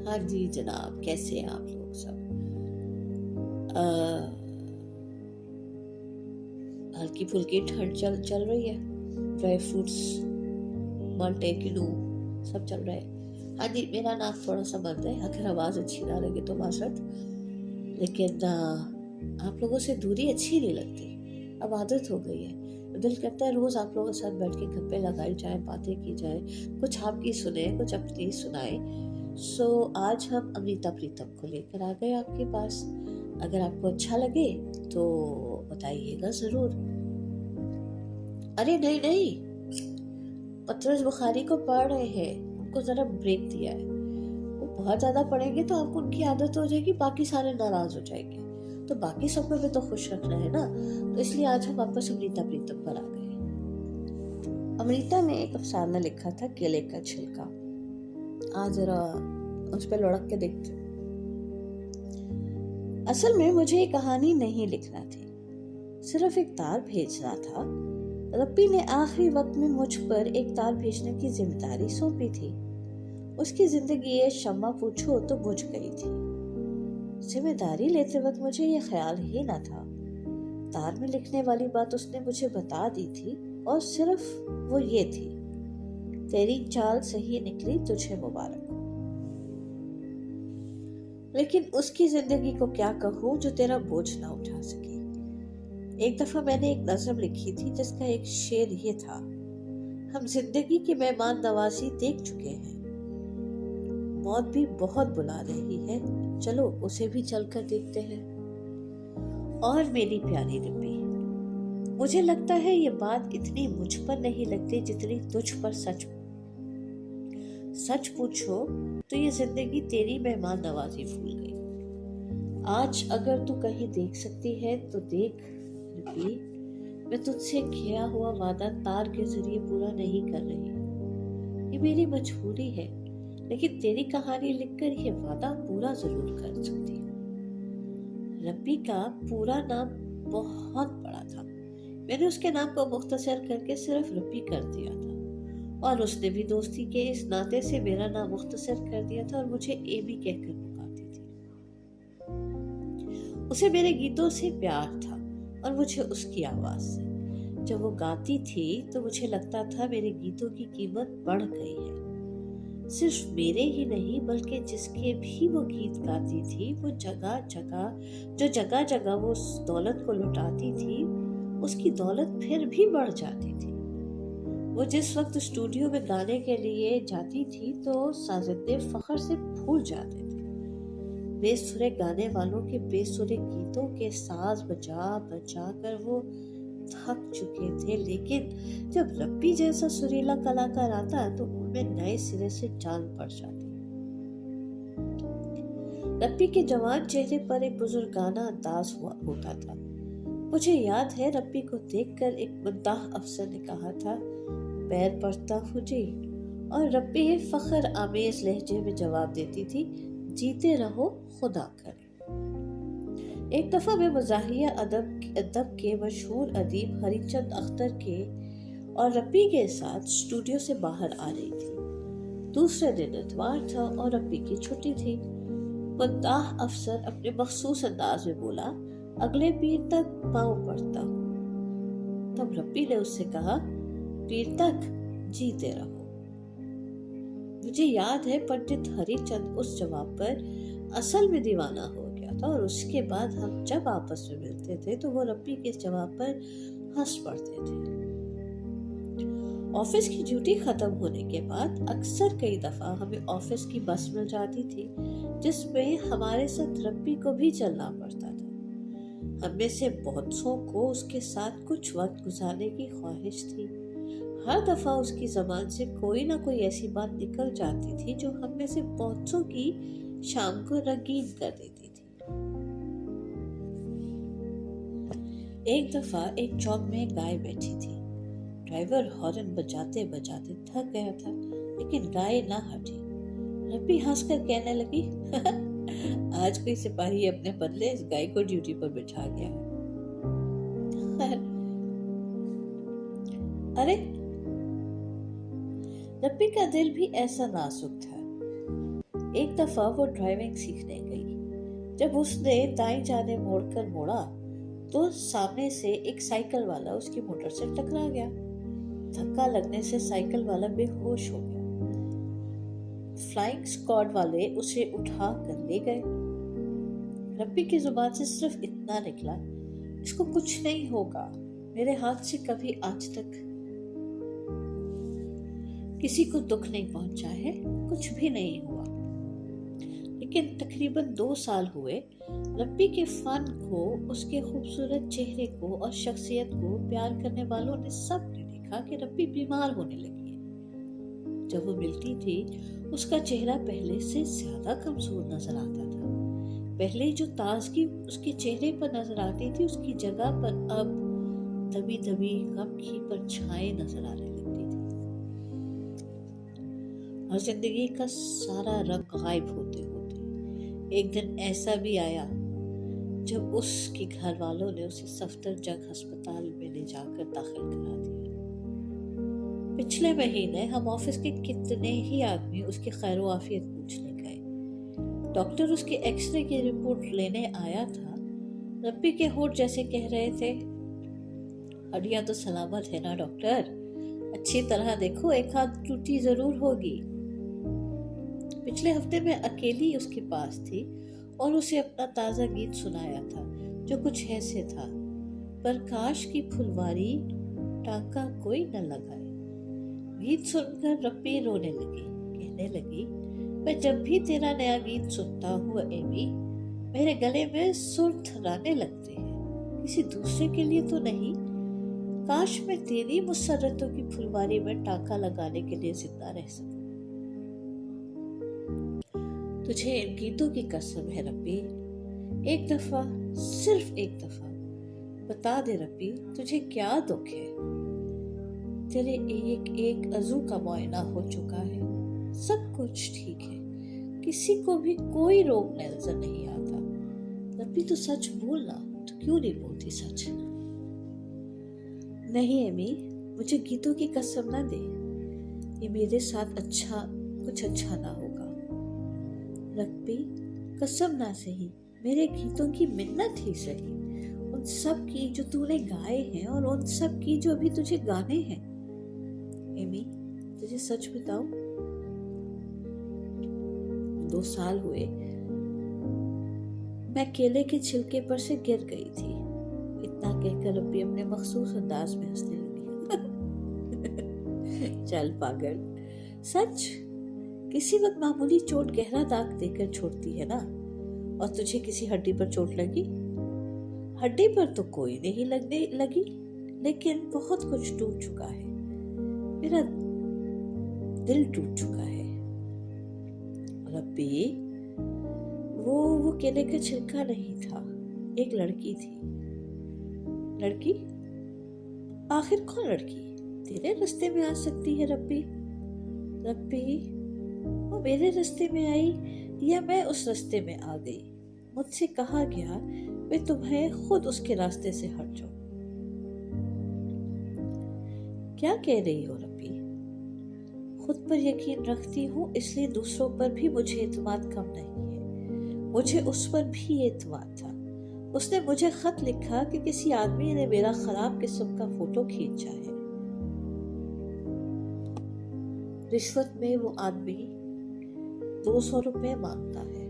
हाँ जी जनाब, कैसे हैं आप लोग सब? हल्की फुल्की ठंड चल चल रही है। ड्राई फ्रूट्स, माल्टे, किनू सब चल रहा है। हाँ जी, मेरा नाक थोड़ा सा बंद है, अगर आवाज़ अच्छी ना लगे तो माजरत। लेकिन आप लोगों से दूरी अच्छी नहीं लगती, अब आदत हो गई है। दिल करता है रोज़ आप लोगों के साथ बैठ के गप्पे लगाई जाए, बातें की जाए, कुछ आपकी सुने, कुछ अपनी सुनाए। सो आज हम अमृता प्रीतम को लेकर आ गए आपके पास। अगर आपको अच्छा लगे तो बताइएगा ज़रूर। अरे नहीं नहीं, पत्रस बुखारी को पढ़ रहे हैं, उनको ज़रा ब्रेक दिया है। वो बहुत ज़्यादा पढ़ेंगे तो आपको उनकी आदत हो जाएगी, बाकी सारे नाराज़ हो जाएंगे। तो बाकी सबको भी तो खुश रखना है ना, तो इसलिए आज हम वापस अमृता प्रीतम पर आ गए। अमृता ने एक अफसाना लिखा था, केले का छिलका। आज जरा उस पर लुढ़क के देखते। असल में मुझे ये कहानी नहीं लिखना थी, सिर्फ एक तार भेजना था। रब्बी ने आखिरी वक्त में मुझ पर एक तार भेजने की जिम्मेदारी सौंपी थी। उसकी जिंदगी ये शम्मा पूछो तो बुझ गई थी। जिम्मेदारी लेते वक्त मुझे ये ख्याल ही ना था। तार में लिखने वाली बात उसने मुझे बता दी थी, और सिर्फ वो ये थी, तेरी चाल सही निकली, तुझे मुबारक। लेकिन उसकी जिंदगी को क्या कहूँ जो तेरा बोझ ना उठा सके। एक दफा मैंने एक नज़म लिखी थी जिसका एक शेर ये था, हम जिंदगी की मेहमान नवाजी देख चुके हैं, मौत भी बहुत बुला रही है, चलो उसे भी चलकर देखते हैं। और मेरी प्यारी रब्बी, मुझे लगता है ये बात इतनी मुझ पर नहीं लगती जितनी तुझ पर। सच पूछो तो ये जिंदगी तेरी मेहमान नवाजी भूल गई। आज अगर तू कहीं देख सकती है तो देख रब्बी, मैं तुझसे किया हुआ वादा तार के जरिए पूरा नहीं कर रही। ये मेरी मजबूरी है, लेकिन तेरी कहानी लिखकर ये वादा पूरा जरूर कर सकती हूँ। रब्बी का पूरा नाम बहुत बड़ा था, मैंने उसके नाम को मुख्तसर करके सिर्फ रब्बी कर दिया था, और उसने भी दोस्ती के इस नाते से मेरा नाम मुख्तसर कर दिया था और मुझे एबी कहकर पुकारती थी। उसे मेरे गीतों से प्यार था और मुझे उसकी आवाज से। जब वो गाती थी तो मुझे लगता था मेरे गीतों की कीमत बढ़ गई है। सिर्फ मेरे ही नहीं बल्कि जिसके भी वो गीत गाती थी, वो जगह जगह वो उस दौलत को लुटाती थी, उसकी दौलत फिर भी बढ़ जाती थी। वो जिस वक्त स्टूडियो में गाने के लिए जाती थी तो साजिदे फख्र से फूल जाते थे। बेसुरे गाने वालों के बेसुरे गीतों के साज बजा बजा कर वो थक चुके थे, लेकिन जब रब्बी जैसा सुरीला कलाकार आता तो उनमें नए सिरे से जान पड़ जाती। रब्बी के जवान चेहरे पर एक बुजुर्गाना अंदाज होता था। मुझे याद है रब्बी को देखकर एक मुद्दाह अफसर ने कहा था, पैर पड़ता हूँ जी, और रब्बी फख्र आमेज लहजे में जवाब देती थी, जीते रहो खुदा करे। एक दफा मैं मज़ाहिया अदब के मशहूर अदीब हरीचंद अख्तर के और रब्बी के साथ स्टूडियो से बाहर आ रही थी। दूसरे दिन इतवार था और रब्बी की छुट्टी थी। मुद्दाह अफसर अपने मखसूस अंदाज में बोला, अगले पीर तक पाँव पड़ता हूँ। तब रब्बी ने उससे कहा, पीर तक जीते रहो। मुझे याद है पंडित हरिचंद उस जवाब पर असल में दीवाना हो गया था, और उसके बाद हम जब आपस में मिलते थे तो वो रब्बी के जवाब पर हंस पड़ते थे। ऑफिस की ड्यूटी खत्म होने के बाद अक्सर कई दफा हमें ऑफिस की बस मिल जाती थी, जिसमें हमारे साथ रब्बी को भी चलना पड़ता था। हम में से बहुत सौ को उसके साथ कुछ वक्त गुजारने की ख्वाहिश थी। हर दफा उसकी जबान से कोई ना कोई ऐसी बात निकल जाती थी जो हम में से बहुतों की शाम को रंगीन कर देती थी। एक दफा एक चौक में गाय बैठी थी। ड्राइवर हॉर्न बजाते बजाते थक गया था, लेकिन गाय ना हटी। रब्बी हंसकर कहने लगी, आज कोई सिपाही अपने बदले इस गाय को ड्यूटी पर बिठा गया है। अरे रब्बी का दिल भी ऐसा नाजुक था। एक दफा वो ड्राइविंग सीखने गई। जब उसने दाएं जाने मोड़कर मोड़ा तो सामने से एक साइकिल वाला उसकी मोटर से टकरा गया। धक्का लगने से साइकिल वाला बेहोश हो गया। फ्लाइंग स्क्वाड वाले उसे उठा कर ले गए। रब्बी की जुबान से सिर्फ इतना निकला, इसको कुछ नहीं होगा, मेरे हाथ से कभी आज तक किसी को दुख नहीं पहुंचा है, कुछ भी नहीं हुआ। लेकिन तकरीबन 2 साल हुए रब्बी के फन को, उसके खूबसूरत चेहरे को और शख्सियत को प्यार करने वालों ने सब ने देखा कि रब्बी बीमार होने लगी है। जब वो मिलती थी उसका चेहरा पहले से ज्यादा कमजोर नजर आता था। पहले जो ताजगी उसके चेहरे पर नजर आती थी उसकी जगह पर अब दबी दबी गम की परछाएं नजर आने लगती थी और जिंदगी का सारा रंग गायब होते होते एक दिन ऐसा भी आया जब उसके घर वालों ने उसे सफदरजंग अस्पताल में ले जाकर दाखिल करा दिया। पिछले महीने हम ऑफिस के कितने ही आदमी उसकी खैरो आफियत पूछने गए। डॉक्टर उसके एक्सरे की रिपोर्ट लेने आया था। रब्बी के होठ जैसे कह रहे थे, हड्डियां तो सलामत है ना डॉक्टर, अच्छी तरह देखो, एक हाथ टूटी जरूर होगी। पिछले हफ्ते में अकेली उसके पास थी और उसे अपना ताजा गीत सुनाया था जो कुछ ऐसे था, पर काश की फुलवारी टाका कोई न लगाए। गीत सुनकर रब्बी रोने लगी, कहने लगी, मैं जब भी तेरा नया गीत सुनता हूँ एमी, मेरे गले में सुर थराने लगते हैं, किसी दूसरे के लिए तो नहीं। काश मैं तेरी मुसर्रतों की फुलवारी में टाका लगाने के लिए जिंदा रह सकूं। तुझे इन गीतों की कसम है रब्बी, एक दफा, सिर्फ एक दफा बता दे रब्बी, तुझे क्या दुख है? तेरे एक एक अज़ू का मुआयना हो चुका है, सब कुछ ठीक है, किसी को भी कोई रोग नजर नहीं आता। रब्बी तो सच बोलना, तो क्यों नहीं बोलती सच? नहीं एमी, मुझे गीतों की कसम ना दे, ये मेरे साथ कुछ अच्छा ना होगा। रब्बी कसम ना सही, मेरे गीतों की मिन्नत ही सही, उन सब की जो तूने गाए हैं और उन सब की जो अभी तुझे गाने हैं। एमी, तुझे सच बताऊं, 2 साल हुए मैं केले के छिलके पर से गिर गई थी। इतना कहकर रब्बी अपने मखसूस अंदाज में हंसने लगी। चल पागल, सच, किसी वक्त मामूली चोट गहरा दाग देकर छोड़ती है ना। और तुझे किसी हड्डी पर चोट लगी? हड्डी पर तो कोई नहीं लगने लगी, लेकिन बहुत कुछ टूट चुका है, मेरा दिल टूट चुका है। रब्बी, वो केले का छिलका नहीं था, एक लड़की थी। लड़की? आखिर कौन लड़की तेरे रास्ते में आ सकती है रब्बी? रब्बी, वो मेरे रास्ते में आई या मैं उस रास्ते में आ गई? मुझसे कहा गया मैं तुम्हें खुद उसके रास्ते से हट जाओ। क्या कह रही हो रब्बी? खुद पर यकीन रखती हूँ, इसलिए दूसरों पर भी मुझे एतमाद कम नहीं है। मुझे उस पर भी एतमाद था। उसने मुझे खत लिखा कि किसी आदमी ने मेरा खराब किस्म का फोटो खींचा है। रिश्वत में वो आदमी 200 रुपए मांगता है।